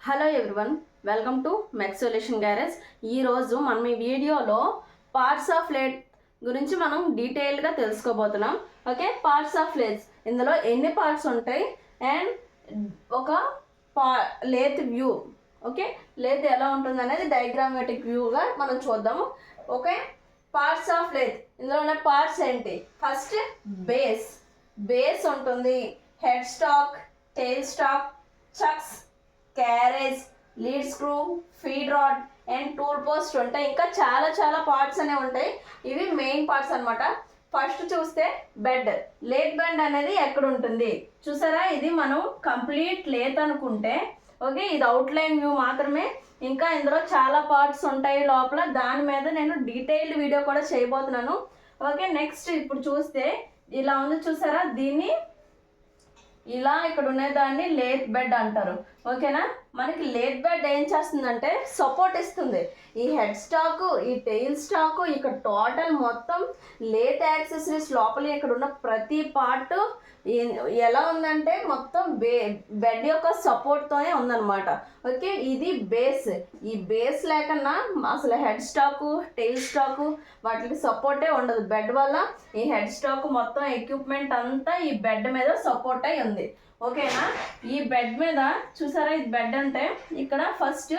Hello everyone, welcome to mech solution garage. ఈరోజు మనం ఈ వీడియోలో పార్ట్స్ ఆఫ్ లేత్ గురించి మనం డీటెయిల్గా తెలుసుకోబోతున్నాం. ఓకే, పార్ట్స్ ఆఫ్ లేత్స్, ఇందులో ఎన్ని పార్ట్స్ ఉంటాయి అండ్ ఒక లేత్ వ్యూ, ఓకే, లేత్ ఎలా ఉంటుంది అనేది డయాగ్రామాటిక్ వ్యూగా మనం చూద్దాము. ఓకే, పార్ట్స్ ఆఫ్ లేత్, ఇందులో ఉన్న పార్ట్స్ ఏంటి? ఫస్ట్ బేస్ ఉంటుంది, head stock, tail stock, chucks, carriage, lead screw, feed rod and tool post ఉంటాయి. ఇంకా చాలా పార్ట్స్ అనేవి ఉంటాయి. ఇవి మెయిన్ పార్ట్స్ అనమాట. ఫస్ట్ చూస్తే లేత్ బెడ్ అనేది ఎక్కడ ఉంటుంది చూసారా? ఇది మనం కంప్లీట్ లేత్ అనుకుంటే ఓకే, ఇది అవుట్లైన్ వ్యూ మాత్రమే. ఇంకా ఇందులో చాలా పార్ట్స్ ఉంటాయి లోపల. దాని మీద నేను డీటెయిల్డ్ వీడియో కూడా చేయబోతున్నాను. ఓకే, నెక్స్ట్ ఇప్పుడు చూస్తే ఇలా ఉంది చూసారా? దీన్ని ఇలా ఇక్కడ ఉండేదాన్ని లేత్ బెడ్ అంటారు. ఓకేనా? మనకి లేత్ బెడ్ ఏం చేస్తుందంటే సపోర్ట్ ఇస్తుంది. ఈ హెడ్ స్టాకు, ఈ టెయిల్ స్టాకు, ఇక్కడ టోటల్ మొత్తం లేత్ యాక్సెసరీస్ లోపల ఇక్కడ ఉన్న ప్రతి పార్ట్ ఎలా ఉందంటే మొత్తం బెడ్ యొక్క సపోర్ట్తోనే ఉందన్నమాట. ఓకే, ఇది బేస్. ఈ బేస్ లేకన్నా అసలు హెడ్ స్టాకు, టెయిల్ స్టాకు వాటికి సపోర్టే ఉండదు. బెడ్ వల్ల ఈ హెడ్ స్టాక్ మొత్తం ఎక్విప్మెంట్ అంతా ఈ బెడ్ మీద సపోర్ట్ అయి ఉంది. ఓకేనా? ఈ బెడ్ మీద చూసారా, ఇది బెడ్ అంటే ఇక్కడ ఫస్ట్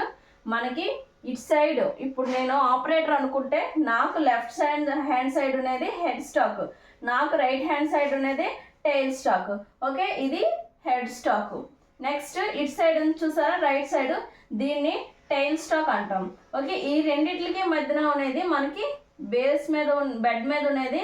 మనకి ఇటు సైడ్, ఇప్పుడు నేను ఆపరేటర్ అనుకుంటే నాకు లెఫ్ట్ హ్యాండ్ సైడ్ అనేది హెడ్ స్టాక్, నాకు రైట్ హ్యాండ్ సైడ్ అనేది టెయిల్ స్టాక్. ఓకే, ఇది హెడ్ స్టాక్. నెక్స్ట్ ఇటు సైడ్ చూసారా, రైట్ సైడ్, దీన్ని టెయిల్ స్టాక్ అంటాం. ఓకే, ఈ రెండిట్లకి మధ్యన అనేది మనకి బేస్ మీద బెడ్ మీద అనేది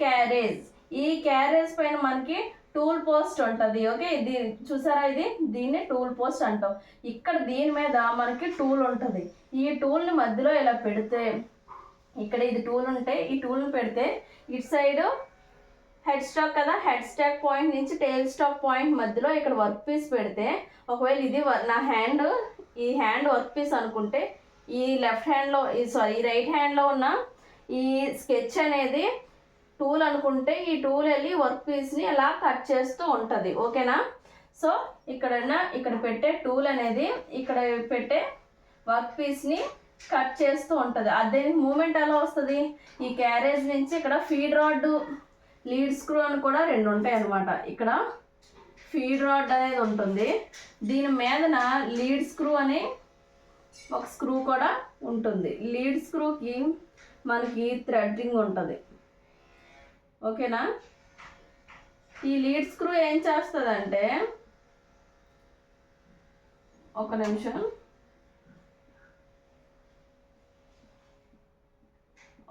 క్యారేజ్. ఈ క్యారేజ్ పైన మనకి టూల్ పోస్ట్ ఉంటుంది. ఓకే, ఇది చూసారా, దీన్ని టూల్ పోస్ట్ అంటాం. ఇక్కడ దీని మీద మనకి టూల్ ఉంటుంది. ఈ టూల్ని మధ్యలో ఇలా పెడితే, ఇక్కడ ఇది టూల్ ఉంటే ఈ టూల్ని పెడితే ఇటు సైడ్ హెడ్ స్టాక్ కదా, హెడ్ స్టాక్ పాయింట్ నుంచి టెయిల్ స్టాక్ పాయింట్ మధ్యలో ఇక్కడ వర్క్ పీస్ పెడితే, ఒకవేళ ఇది నా హ్యాండ్, ఈ హ్యాండ్ వర్క్ పీస్ అనుకుంటే ఈ లెఫ్ట్ హ్యాండ్లో ఈ రైట్ హ్యాండ్లో ఉన్న ఈ స్కెచ్ అనేది టూల్ అనుకుంటే ఈ టూల్ వెళ్ళి వర్క్ పీస్ని ఎలా కట్ చేస్తూ ఉంటుంది. ఓకేనా? సో ఇక్కడ పెట్టే టూల్ అనేది ఇక్కడ పెట్టే వర్క్ పీస్ని కట్ చేస్తూ ఉంటుంది. అదే మూమెంట్ ఎలా వస్తుంది? ఈ క్యారేజ్ నుంచి ఇక్కడ ఫీడ్ రాడ్, లీడ్ స్క్రూ అని కూడా రెండు ఉంటాయి అన్నమాట. ఇక్కడ ఫీడ్ రాడ్ అనేది ఉంటుంది, దీని మీదన లీడ్ స్క్రూ అనే ఒక స్క్రూ కూడా ఉంటుంది. లీడ్ స్క్రూకి మనకి థ్రెడ్డింగ్ ఉంటుంది. ఓకేనా? ఈ లీడ్ స్క్రూ ఏం చేస్తుందంటే, ఒక నిమిషం,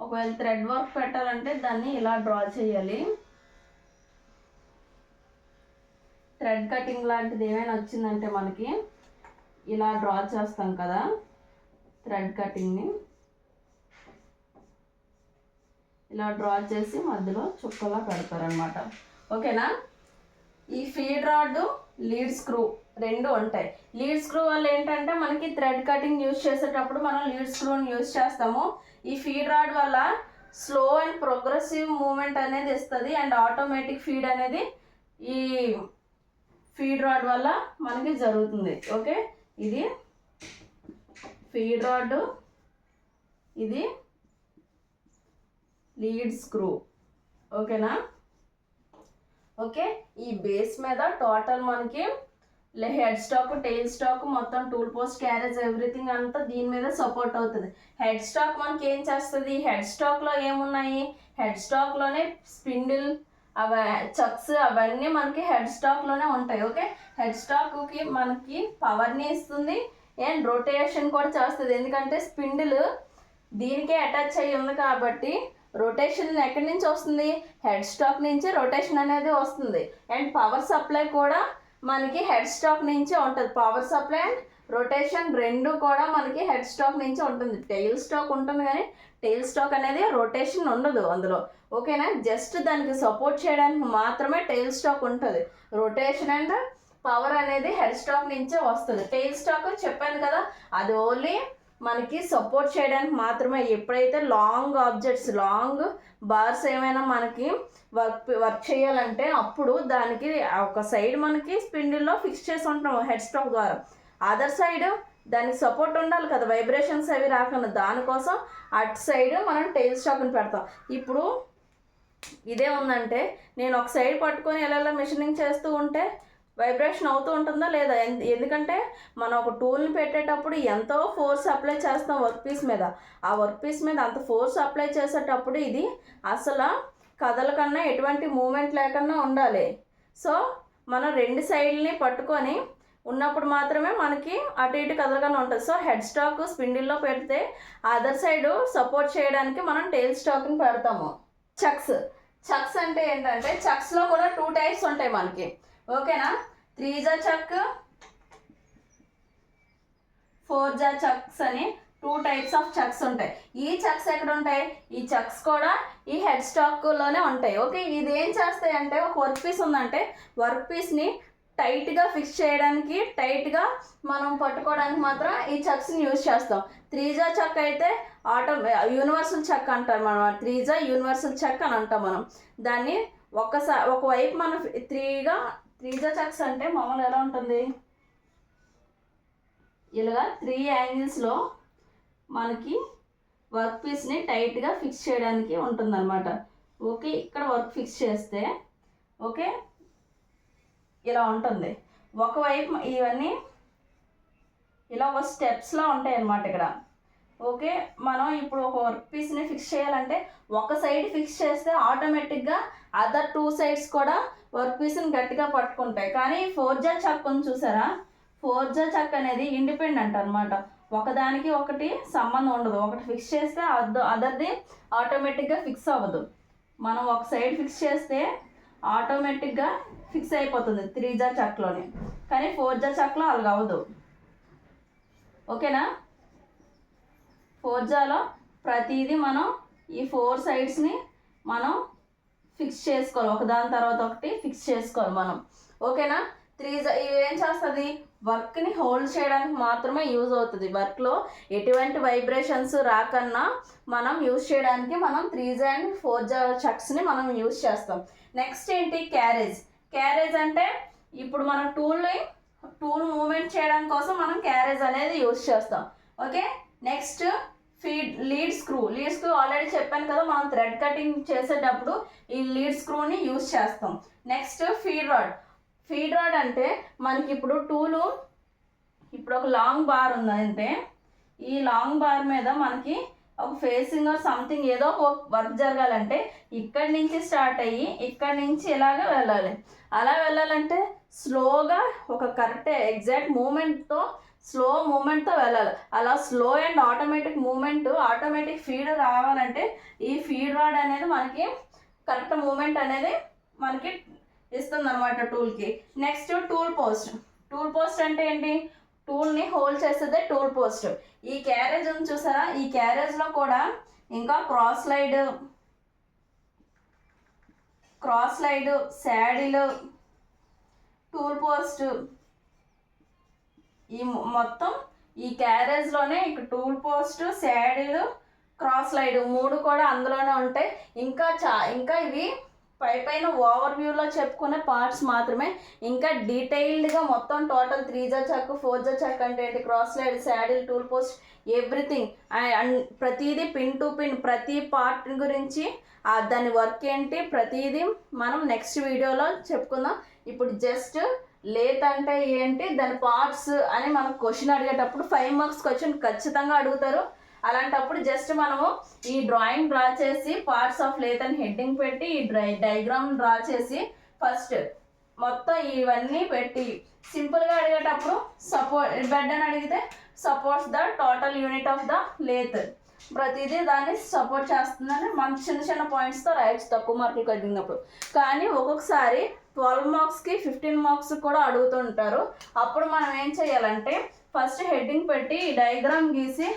ఒకవేళ థ్రెడ్ వర్క్ పెట్టాలంటే దాన్ని ఇలా డ్రా చేయాలి. థ్రెడ్ కటింగ్ లాంటిది ఏమైనా వచ్చిందంటే మనకి ఇలా డ్రా చేస్తాం కదా, థ్రెడ్ కటింగ్ని ఇలా డ్రా చేసి మధ్యలో చుక్కలా పెడతారనమాట. ఓకేనా? ఈ ఫీడ్ రాడ్, లీడ్ స్క్రూ రెండు ఉంటాయి. లీడ్ స్క్రూ వల్ల ఏంటంటే మనకి థ్రెడ్ కటింగ్ యూజ్ చేసేటప్పుడు మనం లీడ్ స్క్రూని యూజ్ చేస్తాము. ఈ ఫీడ్ రాడ్ వల్ల స్లో అండ్ ప్రోగ్రెసివ్ మూమెంట్ అనేది ఇస్తుంది అండ్ ఆటోమేటిక్ ఫీడ్ అనేది ఈ ఫీడ్ రాడ్ వల్ల మనకి జరుగుతుంది. ఓకే, ఇది ఫీడ్ రాడ్, ఇది లీడ్ స్క్రూ. ఓకేనా? ఓకే, ఈ బేస్ మీద టోటల్ మనకి హెడ్ స్టాక్, టెయిల్ స్టాక్, మొత్తం టూల్ పోస్ట్, క్యారేజ్, ఎవ్రీథింగ్ అంతా దీని మీద సపోర్ట్ అవుతుంది. హెడ్ స్టాక్ మనకి ఏం చేస్తుంది? హెడ్ స్టాక్లో ఏమున్నాయి? హెడ్ స్టాక్లోనే స్పిండిల్, చక్స్ అవన్నీ మనకి హెడ్ స్టాక్లోనే ఉంటాయి. ఓకే, హెడ్ స్టాక్కి మనకి పవర్ని ఇస్తుంది అండ్ రొటేషన్ కూడా చేస్తుంది. ఎందుకంటే స్పిండిల్ దీనికే అటాచ్ అయ్యి ఉంది కాబట్టి రొటేషన్ ఎక్కడి నుంచి వస్తుంది? హెడ్ స్టాక్ నుంచి రొటేషన్ అనేది వస్తుంది. అండ్ పవర్ సప్లై కూడా మనకి హెడ్ స్టాక్ నుంచే ఉంటుంది. పవర్ సప్లై అండ్ రొటేషన్ రెండు కూడా మనకి హెడ్ స్టాక్ నుంచి ఉంటుంది. టెయిల్ స్టాక్ ఉంటుంది కానీ టెయిల్ స్టాక్ అనేది రొటేషన్ ఉండదు అందులో. ఓకేనా? జస్ట్ దానికి సపోర్ట్ చేయడానికి మాత్రమే టెయిల్ స్టాక్ ఉంటుంది. రొటేషన్ అండ్ పవర్ అనేది హెడ్ స్టాక్ నుంచే వస్తుంది. టెయిల్ స్టాక్ చెప్పాను కదా, అది ఓన్లీ మనకి సపోర్ట్ చేయడానికి మాత్రమే. ఎప్పుడైతే లాంగ్ ఆబ్జెక్ట్స్, లాంగ్ బార్స్ ఏమైనా మనకి వర్క్ చేయాలంటే అప్పుడు దానికి ఒక సైడ్ మనకి స్పిండిల్లో ఫిక్స్ చేసి ఉంటాం హెడ్ స్టాక్ ద్వారా. అదర్ సైడ్ దానికి సపోర్ట్ ఉండాలి కదా, వైబ్రేషన్స్ అవి రాకుండా, దానికోసం అటు సైడ్ మనం టెయిల్ స్టాక్ని పెడతాం. ఇప్పుడు ఇదే ఉందంటే నేను ఒక సైడ్ పట్టుకొని ఎలా మెషినింగ్ చేస్తూ ఉంటే వైబ్రేషన్ అవుతూ ఉంటుందా లేదా? ఎందుకంటే మనం ఒక టూల్ని పెట్టేటప్పుడు ఎంతో ఫోర్స్ అప్లై చేస్తాం వర్క్ పీస్ మీద. ఆ వర్క్ పీస్ మీద అంత ఫోర్స్ అప్లై చేసేటప్పుడు ఇది అసలు కదలకన్నా ఎటువంటి మూమెంట్ లేకుండా ఉండాలి. సో మనం రెండు సైడ్ని పట్టుకొని ఉన్నప్పుడు మాత్రమే మనకి అటు ఇటు కదలకుండా ఉంటుంది. సో హెడ్ స్టాక్ స్పిండిల్లో పెడితే అదర్ సైడ్ సపోర్ట్ చేయడానికి మనం టెయిల్ స్టాక్ని పెడతాము. చక్స్ అంటే ఏంటంటే చక్స్లో కూడా 2 టైప్స్ ఉంటాయి మనకి, ఓకేనా? 3 చక్, 4 చక్స్ అని 2 టైప్స్ ఆఫ్ చక్స్ ఉంటాయి. ఈ చక్స్ ఎక్కడ ఉంటాయి? ఈ చక్స్ కూడా ఈ హెడ్ స్టాక్లోనే ఉంటాయి. ఓకే, ఇది ఏం చేస్తాయి అంటే ఒక వర్క్ పీస్ ఉందంటే వర్క్ పీస్ని టైట్గా ఫిక్స్ చేయడానికి, టైట్గా మనం పట్టుకోవడానికి మాత్రం ఈ చక్స్ని యూజ్ చేస్తాం. 3 చక్ అయితే యూనివర్సల్ చక్ అంటారు మనం. 3 యూనివర్సల్ చక్ అని అంటాం మనం దాన్ని. ఒకవైపు మనం 3 చక్స్ అంటే మామూలు ఎలా ఉంటుంది, ఇలాగా 3 యాంగిల్స్లో మనకి వర్క్ పీస్ని టైట్గా ఫిక్స్ చేయడానికి ఉంటుందన్నమాట. ఓకే, ఇక్కడ వర్క్ ఫిక్స్ చేస్తే ఓకే ఇలా ఉంటుంది. ఒకవైపు ఇవన్నీ ఇలా ఒక స్టెప్స్లో ఉంటాయి అన్నమాట ఇక్కడ. ఓకే, మనం ఇప్పుడు ఒక వర్క్ పీస్ని ఫిక్స్ చేయాలంటే ఒక సైడ్ ఫిక్స్ చేస్తే ఆటోమేటిక్గా అదర్ 2 సైడ్స్ కూడా వర్క్ పీస్ని గట్టిగా పట్టుకుంటాయి. కానీ 4 చక్ ఉంది చూసారా, 4 చక్ అనేది ఇండిపెండెంట్ అనమాట. ఒకదానికి ఒకటి సంబంధం ఉండదు. ఒకటి ఫిక్స్ చేస్తే అదర్ది ఆటోమేటిక్గా ఫిక్స్ అవ్వదు. మనం ఒక సైడ్ ఫిక్స్ చేస్తే ఆటోమేటిక్గా ఫిక్స్ అయిపోతుంది 3 చక్లోనే, కానీ 4 చక్లో అలాగ అవ్వదు. ఓకేనా? 4 ప్రతిదీ మనం ఈ 4 సైడ్స్ని మనం ఫిక్స్ చేసుకోవాలి, ఒకదాని తర్వాత ఒకటి ఫిక్స్ చేసుకోవాలి మనం. ఓకేనా? 3 ఇవి ఏం చేస్తుంది, వర్క్ని హోల్డ్ చేయడానికి మాత్రమే యూజ్ అవుతుంది. వర్క్లో ఎటువంటి వైబ్రేషన్స్ రాకన్నా మనం యూజ్ చేయడానికి మనం 3 అండ్ 4 చక్స్ని మనం యూజ్ చేస్తాం. నెక్స్ట్ ఏంటి, క్యారేజ్ అంటే ఇప్పుడు మనం టూల్ మూవ్మెంట్ చేయడం కోసం మనం క్యారేజ్ అనేది యూజ్ చేస్తాం. Okay, next lead screw already చెప్పాను కదా, మనం థ్రెడ్ కటింగ్ చేసేటప్పుడు ఈ లీడ్ స్క్రూని యూజ్ చేస్తాం. నెక్స్ట్ ఫీడ్ రాడ్ అంటే మనకి ఇప్పుడు ఇప్పుడు ఒక లాంగ్ బార్ ఉందంటే ఈ లాంగ్ బార్ మీద మనకి ఒక ఫేసింగ్ ఆర్ సంథింగ్ ఏదో ఒక వర్క్ జరగాలంటే ఇక్కడి నుంచి స్టార్ట్ అయ్యి ఇక్కడి నుంచి ఇలాగ వెళ్ళాలి. అలా వెళ్ళాలంటే స్లోగా ఒక కరెక్ట్ ఎగ్జాక్ట్ స్లో మూమెంట్తో వెళ్ళాలి. అలా స్లో అండ్ ఆటోమేటిక్ ఫీడ్ రావాలంటే ఈ ఫీడ్ రాడ్ అనేది మనకి కరెక్ట్ మూమెంట్ అనేది మనకి ఇస్తుంది అనమాట టూల్కి. నెక్స్ట్ టూల్ పోస్ట్ అంటే ఏంటి, టూల్ని హోల్డ్ చేసేదే టూల్ పోస్ట్. ఈ క్యారేజ్ ఉంది చూసారా, ఈ క్యారేజ్లో కూడా ఇంకా cross slide saddle tool post ఈ మొత్తం ఈ క్యారేజ్లోనే ఇక టూల్ పోస్ట్, శాడిల్, క్రాస్ లైడ్ 3 కూడా అందులోనే ఉంటాయి. ఇంకా ఇవి పైన ఓవర్ వ్యూలో చెప్పుకునే పార్ట్స్ మాత్రమే. ఇంకా డీటెయిల్డ్గా మొత్తం టోటల్ 3 చక్ 4 చక్ అంటే ఏంటి, cross slide, saddle, tool post, everything and ప్రతిదీ పిన్ టు పిన్ ప్రతి పార్ట్ గురించి దాని వర్క్ ఏంటి ప్రతిదీ మనం నెక్స్ట్ వీడియోలో చెప్పుకుందాం. ఇప్పుడు జస్ట్ లేత్ అంటే ఏంటి, దాని పార్ట్స్ అని మనకు క్వశ్చన్ అడిగేటప్పుడు 5 మార్క్స్ క్వశ్చన్ ఖచ్చితంగా అడుగుతారు. అలాంటప్పుడు జస్ట్ మనము ఈ డ్రాయింగ్ డ్రా చేసి పార్ట్స్ ఆఫ్ లేత్ అని హెడ్డింగ్ పెట్టి ఈ డయాగ్రామ్ డ్రా చేసి ఫస్ట్ మొత్తం ఇవన్నీ పెట్టి సింపుల్గా అడిగేటప్పుడు బెడ్ అని అడిగితే supports the total unit of the lathe, ప్రతిదీ దాన్ని సపోర్ట్ చేస్తుందని మనం చిన్న పాయింట్స్తో రాయొచ్చు తక్కువ మార్కులు కలిగినప్పుడు. కానీ ఒక్కొక్కసారి 12 మార్క్స్కి 15 మార్క్స్ కూడా అడుగుతుంటారు. అప్పుడు మనం ఏం చేయాలంటే ఫస్ట్ హెడ్డింగ్ పెట్టి ఈ డయాగ్రామ్ గీసి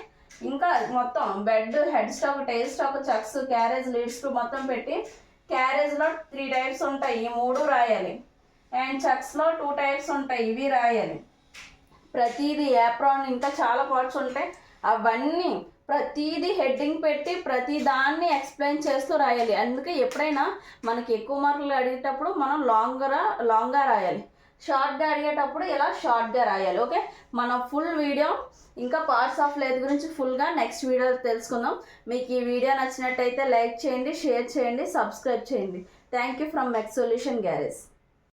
ఇంకా మొత్తం bed, head stock, tail stock, chucks, carriage, lead screw మొత్తం పెట్టి క్యారేజ్లో 3 టైప్స్ ఉంటాయి, ఈ 3 రాయాలి. అండ్ చక్స్లో 2 టైప్స్ ఉంటాయి, ఇవి రాయాలి. ప్రతిదీ యాప్రాన్ ఇంకా చాలా పార్ట్స్ ఉంటాయి, అవన్నీ ప్రతిదీ హెడ్డింగ్ పెట్టి ప్రతి దాన్ని ఎక్స్ప్లెయిన్ చేస్తూ రాయాలి. అందుకే ఎప్పుడైనా మనకి ఎక్కువ మార్కులు అడిగేటప్పుడు మనం లాంగ్గా రాయాలి. షార్ట్గా అడిగేటప్పుడు ఇలా షార్ట్గా రాయాలి. ఓకే, మన ఫుల్ వీడియో ఇంకా పార్ట్స్ ఆఫ్ లెంత్ గురించి ఫుల్గా నెక్స్ట్ వీడియో తెలుసుకుందాం. మీకు ఈ వీడియో నచ్చినట్టయితే లైక్ చేయండి, షేర్ చేయండి, సబ్స్క్రైబ్ చేయండి. Thank you from mess solution garage.